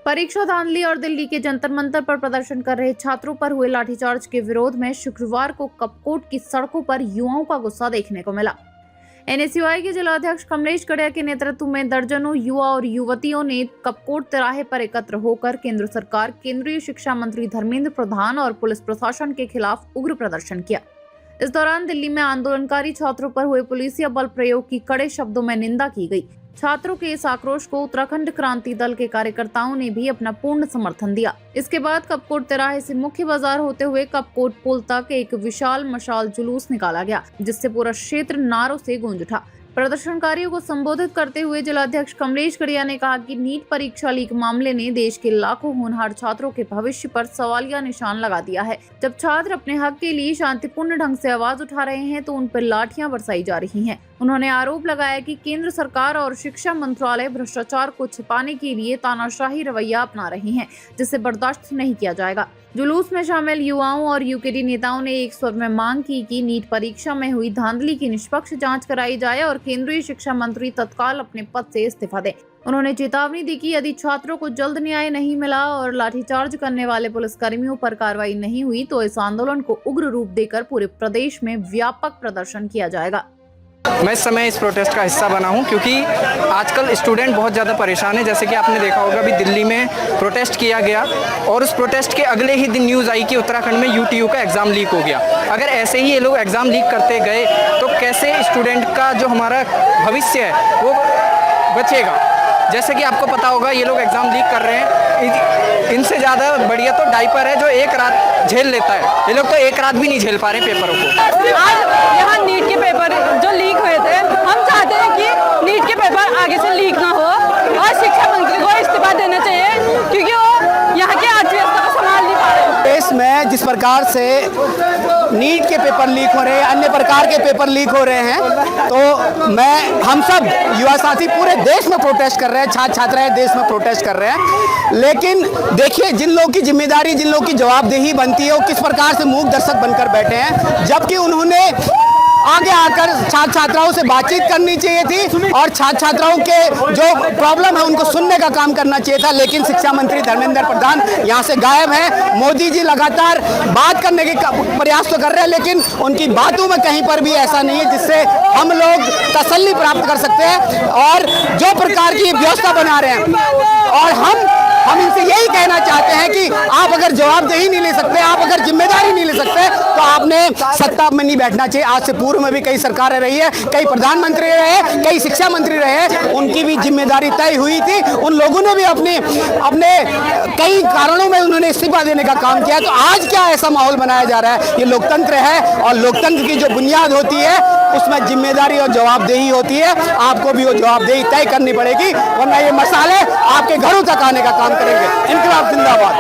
परीक्षा धांधली और दिल्ली के जंतर मंतर पर प्रदर्शन कर रहे छात्रों पर हुए लाठीचार्ज के विरोध में शुक्रवार को कपकोट की सड़कों पर युवाओं का गुस्सा देखने को मिला। एनएसयूआई के जिलाध्यक्ष कमलेश कड़िया के नेतृत्व में दर्जनों युवा और युवतियों ने कपकोट तिराहे पर एकत्र होकर केंद्र सरकार, केंद्रीय शिक्षा मंत्री धर्मेंद्र प्रधान और पुलिस प्रशासन के खिलाफ उग्र प्रदर्शन किया। इस दौरान दिल्ली में आंदोलनकारी छात्रों पर हुए पुलिसिया बल प्रयोग की कड़े शब्दों में निंदा की गई। छात्रों के इस आक्रोश को उत्तराखंड क्रांति दल के कार्यकर्ताओं ने भी अपना पूर्ण समर्थन दिया। इसके बाद कपकोट तिराहे से मुख्य बाजार होते हुए कपकोट पुल तक एक विशाल मशाल जुलूस निकाला गया, जिससे पूरा क्षेत्र नारों से गूंज उठा। प्रदर्शनकारियों को संबोधित करते हुए जिलाध्यक्ष कमलेश कड़िया ने कहा कि नीट परीक्षा लीक मामले ने देश के लाखों होनहार छात्रों के भविष्य पर सवालिया निशान लगा दिया है। जब छात्र अपने हक के लिए शांतिपूर्ण ढंग से आवाज उठा रहे हैं तो उन पर लाठियां बरसाई जा रही हैं। उन्होंने आरोप लगाया कि केंद्र सरकार और शिक्षा मंत्रालय भ्रष्टाचार को छिपाने के लिए तानाशाही रवैया अपना रही हैं, जिसे बर्दाश्त नहीं किया जाएगा। जुलूस में शामिल युवाओं और यूकेडी नेताओं ने एक स्वर में मांग की कि नीट परीक्षा में हुई धांधली की निष्पक्ष जांच कराई जाए और केंद्रीय शिक्षा मंत्री तत्काल अपने पद से इस्तीफा दें। उन्होंने चेतावनी दी कि यदि छात्रों को जल्द न्याय नहीं मिला और लाठीचार्ज करने वाले पुलिसकर्मियों पर कार्रवाई नहीं हुई तो इस आंदोलन को उग्र रूप देकर पूरे प्रदेश में व्यापक प्रदर्शन किया जाएगा। मैं इस समय इस प्रोटेस्ट का हिस्सा बना हूं क्योंकि आजकल स्टूडेंट बहुत ज़्यादा परेशान है। जैसे कि आपने देखा होगा अभी दिल्ली में प्रोटेस्ट किया गया और उस प्रोटेस्ट के अगले ही दिन न्यूज़ आई कि उत्तराखंड में यूटीयू का एग्ज़ाम लीक हो गया। अगर ऐसे ही ये लोग एग्ज़ाम लीक करते गए तो कैसे स्टूडेंट का जो हमारा भविष्य है वो बचेगा। जैसे कि आपको पता होगा ये लोग एग्ज़ाम लीक कर रहे हैं, इनसे ज़्यादा बढ़िया तो डाइपर है जो एक रात झेल लेता है। ये लोग तो एक रात भी नहीं झेल पा रहे पेपरों को। आज यहाँ नीट के पेपर जो लीक हुए थे, हम चाहते हैं कि नीट के पेपर आगे से लीक ना हो और शिक्षा मंत्री को इस्तीफा देना चाहिए क्योंकि वो यहाँ की अर्थव्यवस्था को संभाल नहीं पा रहे। देश में जिस प्रकार से नीट के पेपर लीक हो रहे हैं, अन्य प्रकार के पेपर लीक हो रहे हैं, तो हम सब युवा साथी पूरे देश में प्रोटेस्ट कर रहे हैं, छात्र छात्राएं देश में प्रोटेस्ट कर रहे हैं। लेकिन देखिए जिन लोगों की जिम्मेदारी, जिन लोगों की जवाबदेही बनती है वो किस प्रकार से मूक दर्शक बनकर बैठे हैं, जबकि उन्होंने आगे आकर छात्र छात्राओं से बातचीत करनी चाहिए थी और छात्र छात्राओं के जो प्रॉब्लम है उनको सुनने का काम करना चाहिए था। लेकिन शिक्षा मंत्री धर्मेंद्र प्रधान यहाँ से गायब हैं। मोदी जी लगातार बात करने के प्रयास तो कर रहे हैं लेकिन उनकी बातों में कहीं पर भी ऐसा नहीं है जिससे हम लोग तसल्ली प्राप्त कर सकते हैं। और जो प्रकार की व्यवस्था बना रहे हैं और हम इनसे यही कहना चाहते हैं कि आप अगर जवाबदेही नहीं ले सकते, आप अगर जिम्मेदारी नहीं ले सकते तो आपने सत्ता में नहीं बैठना चाहिए। आज से पूर्व में भी कई सरकारें रही है, कई प्रधानमंत्री रहे, कई शिक्षा मंत्री रहे, उनकी भी जिम्मेदारी तय हुई थी। उन लोगों ने भी अपने कई कारणों में उन्होंने इस्तीफा देने का काम किया। तो आज क्या ऐसा माहौल बनाया जा रहा है? ये लोकतंत्र है और लोकतंत्र की जो बुनियाद होती है उसमें जिम्मेदारी और जवाबदेही होती है। आपको भी वो जवाबदेही तय करनी पड़ेगी वरना ये मसाले आपके घरों तक आने का काम करेंगे। इनकलाब जिंदाबाद।